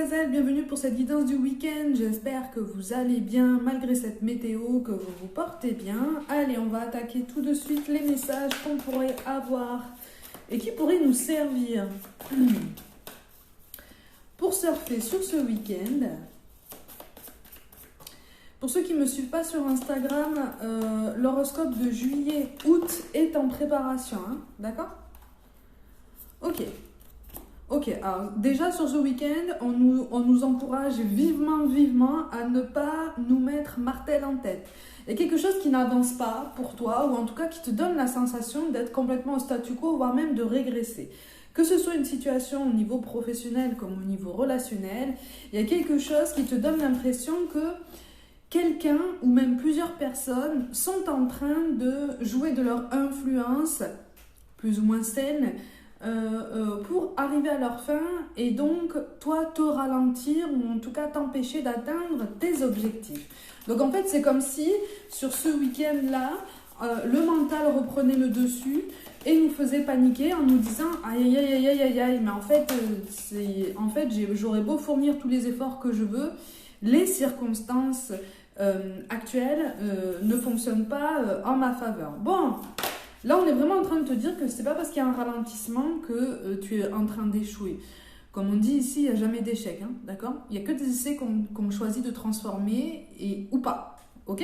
gazelles, bienvenue pour cette guidance du week-end. J'espère que vous allez bien malgré cette météo, que vous vous portez bien. Allez, on va attaquer tout de suite les messages qu'on pourrait avoir et qui pourraient nous servir pour surfer sur ce week-end. Pour ceux qui ne me suivent pas sur Instagram, l'horoscope de juillet-août est en préparation, hein, d'accord? Ok, alors déjà sur ce week-end, on nous encourage vivement à ne pas nous mettre martel en tête. Il y a quelque chose qui n'avance pas pour toi, ou en tout cas qui te donne la sensation d'être complètement au statu quo, voire même de régresser. Que ce soit une situation au niveau professionnel comme au niveau relationnel, il y a quelque chose qui te donne l'impression que quelqu'un ou même plusieurs personnes sont en train de jouer de leur influence, plus ou moins saine, pour arriver à leur fin et donc toi te ralentir ou en tout cas t'empêcher d'atteindre tes objectifs. Donc en fait c'est comme si sur ce week-end-là, le mental reprenait le dessus et nous faisait paniquer en nous disant aïe mais en fait, j'aurais beau fournir tous les efforts que je veux, les circonstances actuelles ne fonctionnent pas en ma faveur. Bon, là, on est vraiment en train de te dire que c'est pas parce qu'il y a un ralentissement que tu es en train d'échouer. Comme on dit ici, il n'y a jamais d'échec, hein, d'accord? Il n'y a que des essais qu'on choisit de transformer ou pas, ok?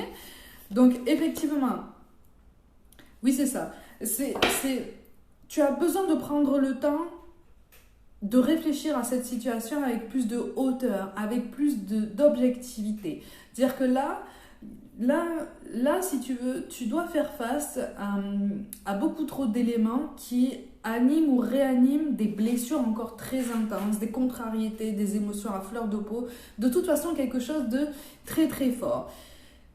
Donc, effectivement, oui, c'est ça. Tu as besoin de prendre le temps de réfléchir à cette situation avec plus de hauteur, avec plus d'objectivité. C'est-à-dire que là, si tu veux, tu dois faire face à beaucoup trop d'éléments qui animent ou réaniment des blessures encore très intenses, des contrariétés, des émotions à fleur de peau. De toute façon, quelque chose de très très fort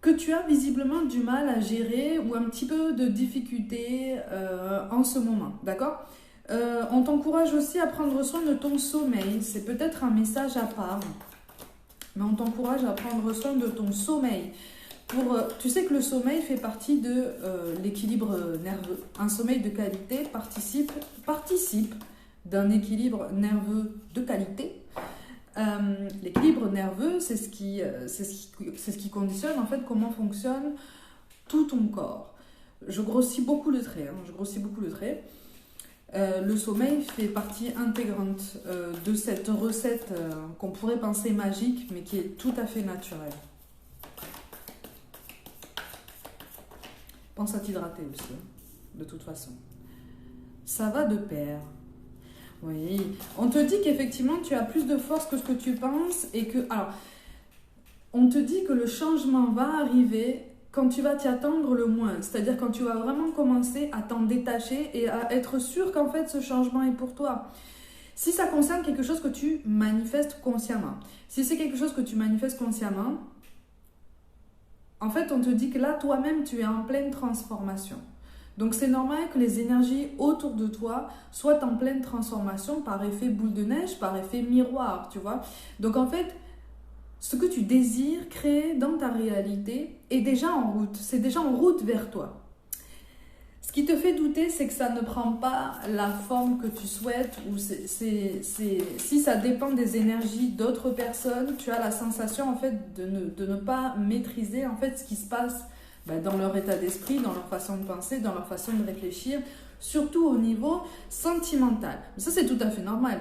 que tu as visiblement du mal à gérer ou un petit peu de difficulté en ce moment, d'accord? On t'encourage aussi à prendre soin de ton sommeil. C'est peut-être un message à part, mais on t'encourage à prendre soin de ton sommeil. Tu sais que le sommeil fait partie de l'équilibre nerveux. Un sommeil de qualité participe d'un équilibre nerveux de qualité. L'équilibre nerveux, c'est ce qui conditionne en fait comment fonctionne tout ton corps. Je grossis beaucoup le trait. Le sommeil fait partie intégrante de cette recette qu'on pourrait penser magique, mais qui est tout à fait naturelle. Pense à t'hydrater aussi, de toute façon. Ça va de pair. Oui, on te dit qu'effectivement tu as plus de force que ce que tu penses et que... Alors, on te dit que le changement va arriver quand tu vas t'y attendre le moins. C'est-à-dire quand tu vas vraiment commencer à t'en détacher et à être sûr qu'en fait ce changement est pour toi. Si ça concerne quelque chose que tu manifestes consciemment, si c'est quelque chose que tu manifestes consciemment, en fait on te dit que là toi-même tu es en pleine transformation. Donc c'est normal que les énergies autour de toi soient en pleine transformation par effet boule de neige, par effet miroir, tu vois. Donc en fait, ce que tu désires créer dans ta réalité est déjà en route, c'est déjà en route vers toi. Ce qui te fait douter, c'est que ça ne prend pas la forme que tu souhaites ou si ça dépend des énergies d'autres personnes, tu as la sensation en fait de ne pas maîtriser en fait ce qui se passe dans leur état d'esprit, dans leur façon de penser, dans leur façon de réfléchir, surtout au niveau sentimental. Mais ça, c'est tout à fait normal.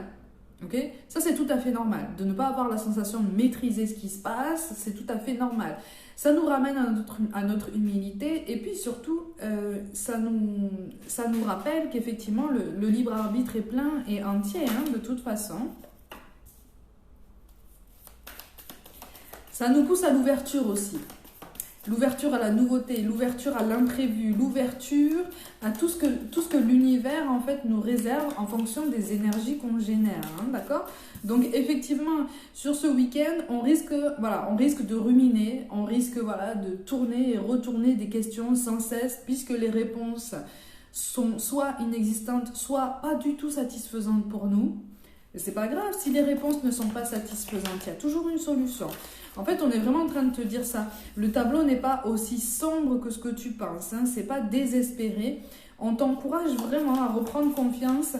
Okay, ça, c'est tout à fait normal. De ne pas avoir la sensation de maîtriser ce qui se passe, c'est tout à fait normal. Ça nous ramène à notre humilité et puis surtout, ça nous rappelle qu'effectivement, le libre arbitre est plein et entier, hein, de toute façon. Ça nous pousse à l'ouverture aussi. L'ouverture à la nouveauté, l'ouverture à l'imprévu, l'ouverture à tout ce que l'univers en fait nous réserve en fonction des énergies qu'on génère, hein, d'accord? Donc effectivement, sur ce week-end, on risque de ruminer, on risque de tourner et retourner des questions sans cesse puisque les réponses sont soit inexistantes, soit pas du tout satisfaisantes pour nous. Et c'est pas grave si les réponses ne sont pas satisfaisantes, il y a toujours une solution. En fait, on est vraiment en train de te dire ça. Le tableau n'est pas aussi sombre que ce que tu penses, hein. C'est pas désespéré. On t'encourage vraiment à reprendre confiance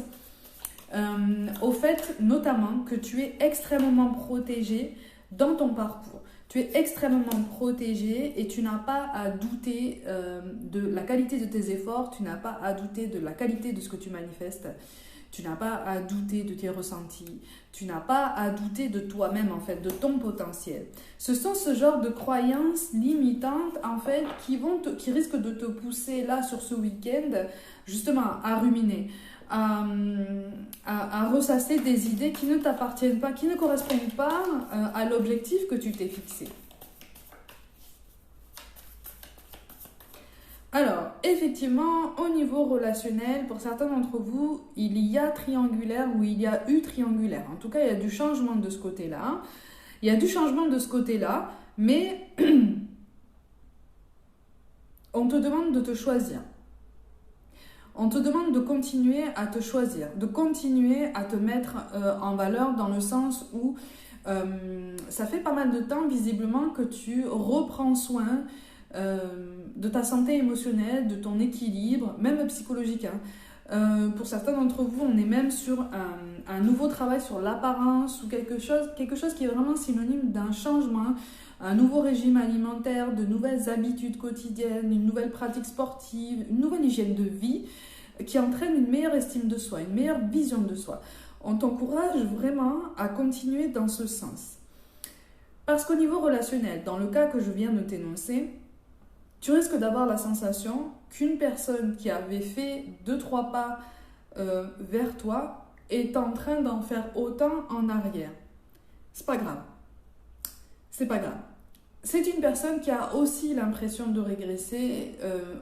au fait notamment que tu es extrêmement protégé dans ton parcours. Tu es extrêmement protégé et tu n'as pas à douter de la qualité de tes efforts, tu n'as pas à douter de la qualité de ce que tu manifestes, tu n'as pas à douter de tes ressentis, tu n'as pas à douter de toi-même en fait, de ton potentiel. Ce sont ce genre de croyances limitantes en fait qui risquent de te pousser là sur ce week-end justement à ruminer, à ressasser des idées qui ne t'appartiennent pas, qui ne correspondent pas à l'objectif que tu t'es fixé. Alors, effectivement, au niveau relationnel, pour certains d'entre vous, il y a triangulaire ou il y a eu triangulaire. En tout cas, il y a du changement de ce côté-là. Il y a du changement de ce côté-là, mais on te demande de te choisir. On te demande de continuer à te choisir, de continuer à te mettre en valeur dans le sens où ça fait pas mal de temps visiblement que tu reprends soin de ta santé émotionnelle, de ton équilibre, même psychologique. Pour certains d'entre vous, on est même sur un nouveau travail sur l'apparence ou quelque chose qui est vraiment synonyme d'un changement, un nouveau régime alimentaire, de nouvelles habitudes quotidiennes, une nouvelle pratique sportive, une nouvelle hygiène de vie qui entraîne une meilleure estime de soi, une meilleure vision de soi. On t'encourage vraiment à continuer dans ce sens. Parce qu'au niveau relationnel, dans le cas que je viens de t'énoncer, tu risques d'avoir la sensation qu'une personne qui avait fait 2-3 pas vers toi est en train d'en faire autant en arrière. C'est pas grave. C'est pas grave. C'est une personne qui a aussi l'impression de régresser,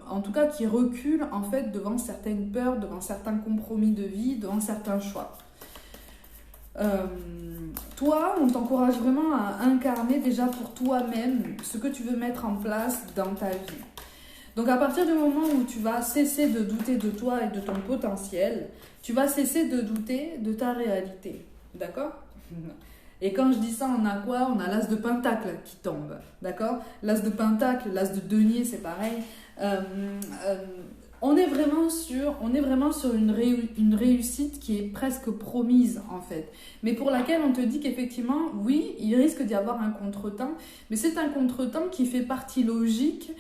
en tout cas qui recule en fait devant certaines peurs, devant certains compromis de vie, devant certains choix. Toi, on t'encourage vraiment à incarner déjà pour toi-même ce que tu veux mettre en place dans ta vie. Donc à partir du moment où tu vas cesser de douter de toi et de ton potentiel, tu vas cesser de douter de ta réalité. D'accord ? Et quand je dis ça, on a quoi ? On a l'as de pentacle qui tombe. D'accord ? L'as de pentacle, l'as de denier, c'est pareil. On est vraiment sur une réussite qui est presque promise en fait, mais pour laquelle on te dit qu'effectivement, oui, il risque d'y avoir un contretemps, mais c'est un contretemps qui fait partie logique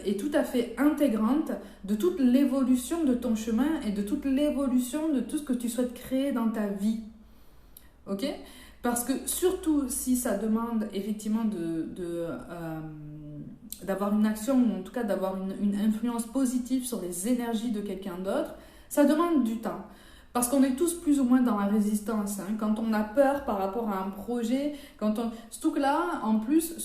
et tout à fait intégrante de toute l'évolution de ton chemin et de toute l'évolution de tout ce que tu souhaites créer dans ta vie. Ok ? Parce que surtout si ça demande effectivement d'avoir une action, ou en tout cas d'avoir une influence positive sur les énergies de quelqu'un d'autre, ça demande du temps. Parce qu'on est tous plus ou moins dans la résistance. Quand on a peur par rapport à un projet, surtout que là, en plus,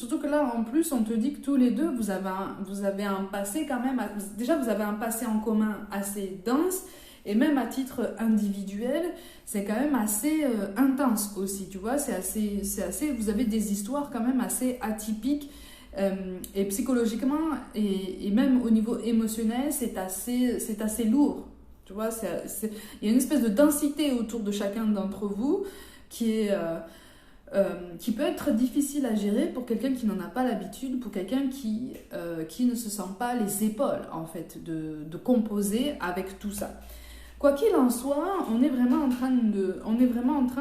on te dit que tous les deux, vous avez un passé quand même, déjà vous avez un passé en commun assez dense, et même à titre individuel, c'est quand même assez intense aussi, tu vois, c'est assez, vous avez des histoires quand même assez atypiques, et psychologiquement et même au niveau émotionnel, c'est assez lourd. Tu vois, il y a une espèce de densité autour de chacun d'entre vous qui peut être difficile à gérer pour quelqu'un qui n'en a pas l'habitude, pour quelqu'un qui ne se sent pas les épaules en fait de composer avec tout ça. Quoi qu'il en soit, on est vraiment en train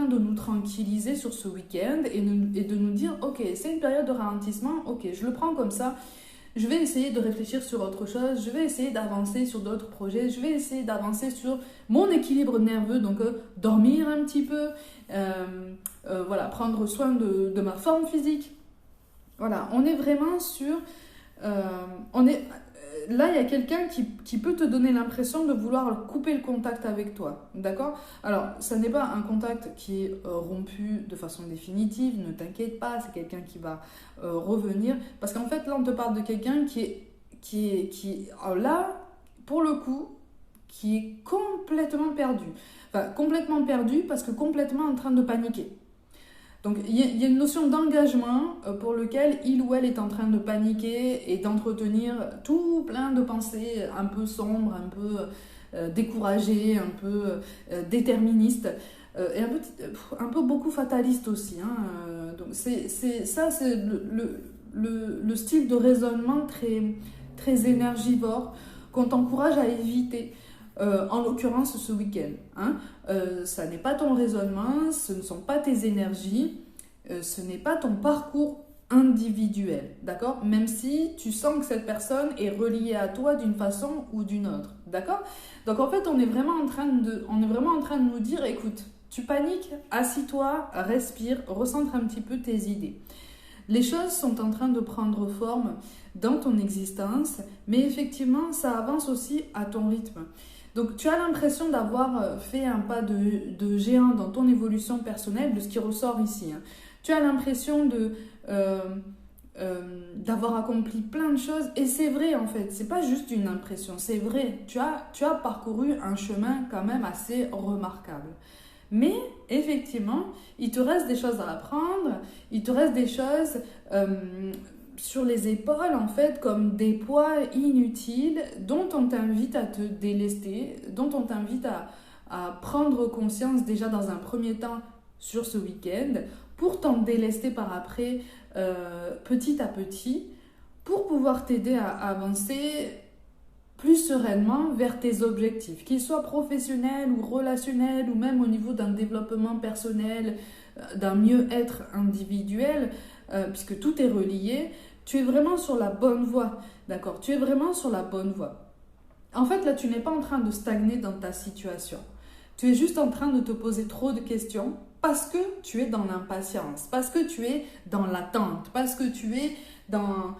de nous tranquilliser sur ce week-end et de nous dire « Ok, c'est une période de ralentissement, ok, je le prends comme ça, je vais essayer de réfléchir sur autre chose, je vais essayer d'avancer sur d'autres projets, je vais essayer d'avancer sur mon équilibre nerveux, donc dormir un petit peu, voilà, prendre soin de ma forme physique. » Voilà, on est vraiment sur... Là, il y a quelqu'un qui peut te donner l'impression de vouloir couper le contact avec toi, d'accord ? Alors, ça n'est pas un contact qui est rompu de façon définitive, ne t'inquiète pas, c'est quelqu'un qui va revenir. Parce qu'en fait, là, on te parle de quelqu'un là, pour le coup, qui est complètement perdu. Enfin, complètement perdu parce que complètement en train de paniquer. Donc, il y a une notion d'engagement pour lequel il ou elle est en train de paniquer et d'entretenir tout plein de pensées un peu sombres, un peu découragées, un peu déterministes et un peu beaucoup fatalistes aussi. Donc, c'est le style de raisonnement très, très énergivore qu'on t'encourage à éviter. en l'occurrence ce week-end. Hein. Ça n'est pas ton raisonnement, ce ne sont pas tes énergies, ce n'est pas ton parcours individuel, d'accord? Même si tu sens que cette personne est reliée à toi d'une façon ou d'une autre, d'accord? Donc en fait, on est vraiment en train de nous dire, écoute, tu paniques, assis-toi, respire, recentre un petit peu tes idées. Les choses sont en train de prendre forme dans ton existence, mais effectivement, ça avance aussi à ton rythme. Donc, tu as l'impression d'avoir fait un pas de géant dans ton évolution personnelle, de ce qui ressort ici. Hein. Tu as l'impression d'avoir accompli plein de choses, et c'est vrai en fait, c'est pas juste une impression, c'est vrai. Tu as parcouru un chemin quand même assez remarquable. Mais effectivement, il te reste des choses à apprendre, il te reste des choses sur les épaules, en fait, comme des poids inutiles dont on t'invite à te délester, dont on t'invite à prendre conscience déjà dans un premier temps sur ce week-end, pour t'en délester par après petit à petit, pour pouvoir t'aider à avancer plus sereinement vers tes objectifs, qu'ils soient professionnels ou relationnels ou même au niveau d'un développement personnel, d'un mieux-être individuel, puisque tout est relié. Tu es vraiment sur la bonne voie, d'accord? Tu es vraiment sur la bonne voie. En fait, là, tu n'es pas en train de stagner dans ta situation. Tu es juste en train de te poser trop de questions parce que tu es dans l'impatience, parce que tu es dans l'attente, parce que tu es dans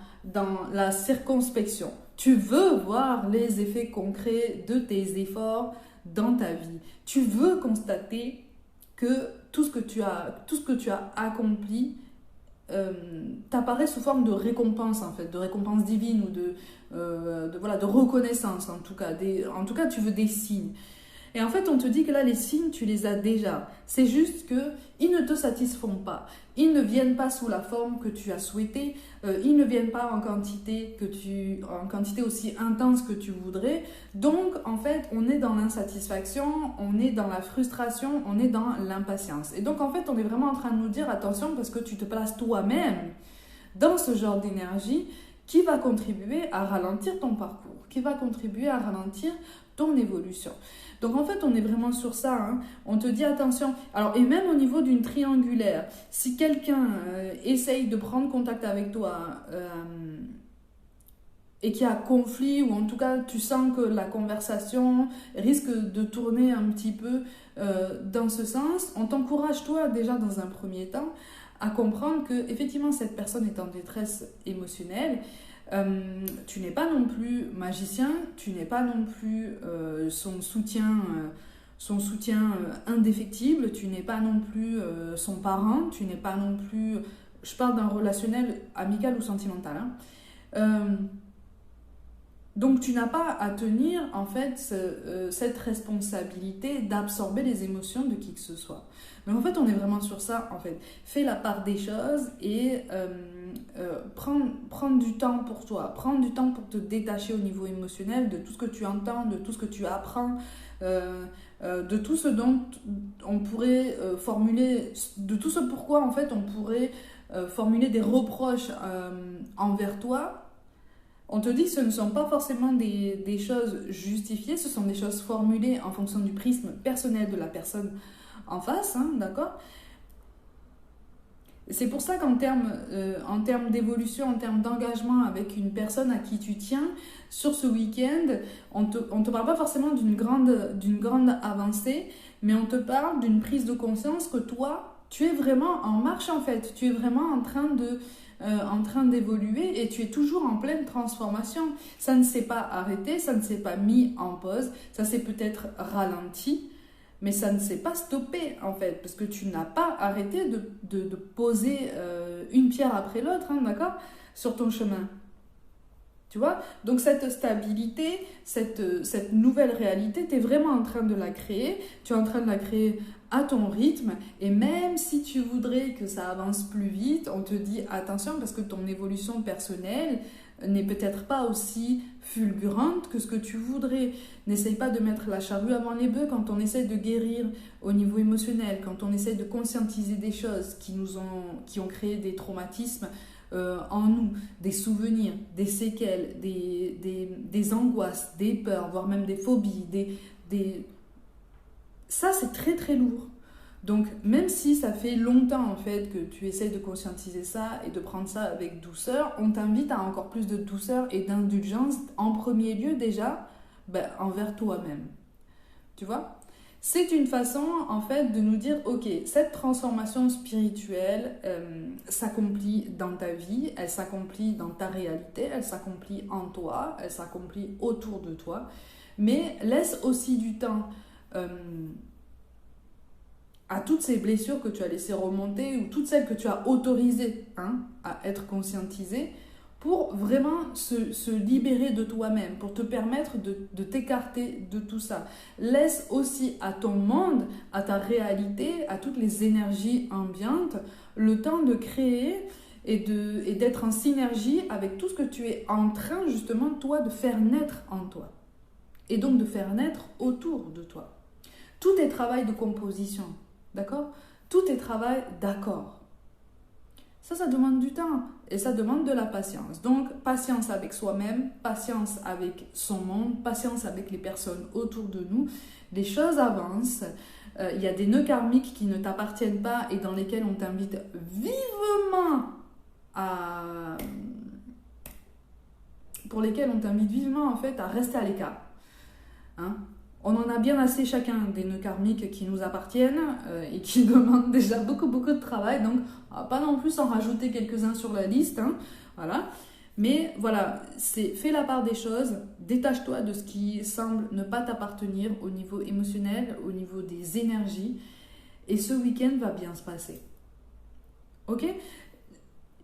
la circonspection. Tu veux voir les effets concrets de tes efforts dans ta vie. Tu veux constater que tout ce que tu as accompli t'apparaît sous forme de récompense, en fait, de récompense divine ou de reconnaissance en tout cas. En tout cas, tu veux des signes. Et en fait, on te dit que là, les signes, tu les as déjà. C'est juste qu'ils ne te satisfont pas. Ils ne viennent pas sous la forme que tu as souhaité. Ils ne viennent pas en quantité aussi intense que tu voudrais. Donc, en fait, on est dans l'insatisfaction, on est dans la frustration, on est dans l'impatience. Et donc, en fait, on est vraiment en train de nous dire, attention, parce que tu te places toi-même dans ce genre d'énergie qui va contribuer à ralentir ton parcours, qui va contribuer à ralentir ton évolution. Donc en fait, on est vraiment sur ça. Hein. On te dit attention. Alors, et même au niveau d'une triangulaire, si quelqu'un essaye de prendre contact avec toi et qu'il y a conflit, ou en tout cas tu sens que la conversation risque de tourner un petit peu dans ce sens, on t'encourage toi déjà dans un premier temps à comprendre que effectivement cette personne est en détresse émotionnelle. Tu n'es pas non plus magicien, tu n'es pas non plus son soutien indéfectible, tu n'es pas non plus son parent, tu n'es pas non plus, je parle d'un relationnel amical ou sentimental, hein. Donc tu n'as pas à tenir en fait cette responsabilité d'absorber les émotions de qui que ce soit. Donc en fait on est vraiment sur ça en fait. Fais la part des choses et prendre du temps pour toi, prendre du temps pour te détacher au niveau émotionnel de tout ce que tu entends, de tout ce que tu apprends, de tout ce dont on pourrait formuler, de tout ce pourquoi en fait on pourrait formuler des reproches envers toi. On te dit que ce ne sont pas forcément des choses justifiées, ce sont des choses formulées en fonction du prisme personnel de la personne en face, hein, d'accord? C'est pour ça qu'en termes d'évolution, en termes d'engagement avec une personne à qui tu tiens, sur ce week-end, on te parle pas forcément d'une grande avancée, mais on te parle d'une prise de conscience que toi, tu es vraiment en marche en fait, tu es vraiment en train d'évoluer et tu es toujours en pleine transformation. Ça ne s'est pas arrêté, ça ne s'est pas mis en pause, ça s'est peut-être ralenti, mais ça ne s'est pas stoppé en fait, parce que tu n'as pas arrêté de poser une pierre après l'autre, hein, d'accord, sur ton chemin. Tu vois? Donc cette stabilité, cette nouvelle réalité, tu es vraiment en train de la créer, tu es en train de la créer à ton rythme, et même si tu voudrais que ça avance plus vite, on te dit attention parce que ton évolution personnelle n'est peut-être pas aussi fulgurante que ce que tu voudrais. N'essaye pas de mettre la charrue avant les bœufs quand on essaie de guérir au niveau émotionnel, quand on essaie de conscientiser des choses qui ont créé des traumatismes en nous des souvenirs, des séquelles, des angoisses, des peurs, voire même des phobies, ça c'est très très lourd. Donc même si ça fait longtemps en fait que tu essayes de conscientiser ça et de prendre ça avec douceur, on t'invite à encore plus de douceur et d'indulgence en premier lieu déjà envers toi-même. Tu vois ? C'est une façon en fait de nous dire ok, cette transformation spirituelle s'accomplit dans ta vie, elle s'accomplit dans ta réalité, elle s'accomplit en toi, elle s'accomplit autour de toi, mais laisse aussi du temps à toutes ces blessures que tu as laissées remonter ou toutes celles que tu as autorisées à être conscientisées pour vraiment se libérer de toi-même, pour te permettre de t'écarter de tout ça. Laisse aussi à ton monde, à ta réalité, à toutes les énergies ambiantes, le temps de créer et d'être en synergie avec tout ce que tu es en train justement, toi, de faire naître en toi. Et donc de faire naître autour de toi. Tout est travail de composition. D'accord ? Tout est travail d'accord. Ça demande du temps et ça demande de la patience. Donc, patience avec soi-même, patience avec son monde, patience avec les personnes autour de nous. Les choses avancent. Il y a des nœuds karmiques qui ne t'appartiennent pas et dans lesquels on t'invite vivement pour lesquels on t'invite vivement en fait à rester à l'écart. On en a bien assez chacun des nœuds karmiques qui nous appartiennent et qui demandent déjà beaucoup de travail. Donc, on va pas non plus en rajouter quelques-uns sur la liste. Voilà. Mais voilà, fais la part des choses. Détache-toi de ce qui semble ne pas t'appartenir au niveau émotionnel, au niveau des énergies. Et ce week-end va bien se passer. Ok ?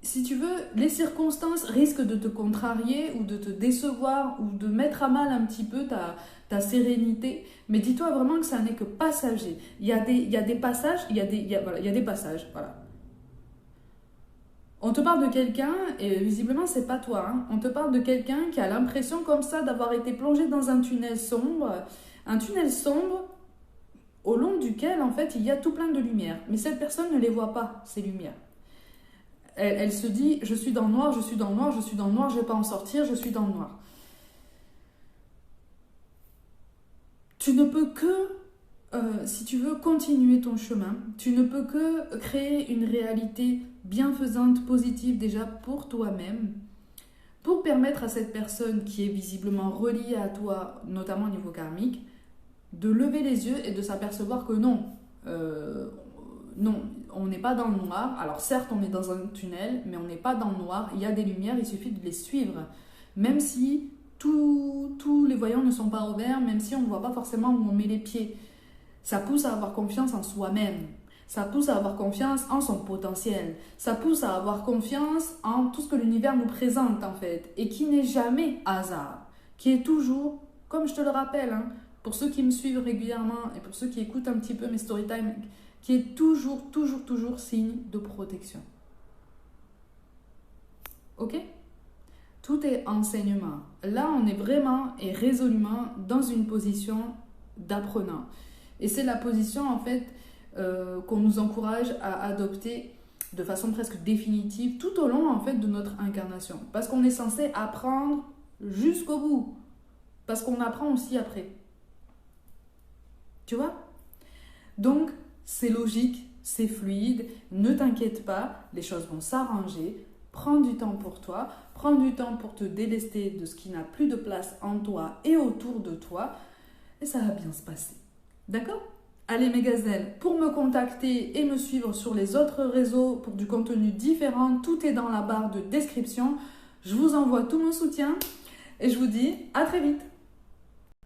Si tu veux, les circonstances risquent de te contrarier ou de te décevoir ou de mettre à mal un petit peu ta sérénité, mais dis-toi vraiment que ça n'est que passager. Il y a des passages, il y a des passages, voilà. On te parle de quelqu'un, et visiblement c'est pas toi, on te parle de quelqu'un qui a l'impression comme ça d'avoir été plongé dans un tunnel sombre au long duquel en fait il y a tout plein de lumières, mais cette personne ne les voit pas, ces lumières. Elle se dit, je suis dans le noir, je suis dans le noir, je suis dans le noir, je ne vais pas en sortir, je suis dans le noir. Tu ne peux que, si tu veux continuer ton chemin, tu ne peux que créer une réalité bienfaisante, positive déjà pour toi-même, pour permettre à cette personne qui est visiblement reliée à toi, notamment au niveau karmique, de lever les yeux et de s'apercevoir que non, on n'est pas dans le noir. Alors certes, on est dans un tunnel, mais on n'est pas dans le noir. Il y a des lumières, il suffit de les suivre. Même si tous les voyants ne sont pas ouverts, même si on ne voit pas forcément où on met les pieds. Ça pousse à avoir confiance en soi-même. Ça pousse à avoir confiance en son potentiel. Ça pousse à avoir confiance en tout ce que l'univers nous présente en fait. Et qui n'est jamais hasard. Qui est toujours, comme je te le rappelle, pour ceux qui me suivent régulièrement et pour ceux qui écoutent un petit peu mes storytime, qui est toujours signe de protection. Ok ? Tout est enseignement. Là, on est vraiment et résolument dans une position d'apprenant. Et c'est la position, en fait, qu'on nous encourage à adopter de façon presque définitive tout au long, en fait, de notre incarnation. Parce qu'on est censé apprendre jusqu'au bout. Parce qu'on apprend aussi après. Tu vois ? Donc, c'est logique, c'est fluide, ne t'inquiète pas, les choses vont s'arranger. Prends du temps pour toi, prends du temps pour te délester de ce qui n'a plus de place en toi et autour de toi, et ça va bien se passer. D'accord ? Allez mes gazelles, pour me contacter et me suivre sur les autres réseaux pour du contenu différent, tout est dans la barre de description. Je vous envoie tout mon soutien et je vous dis à très vite.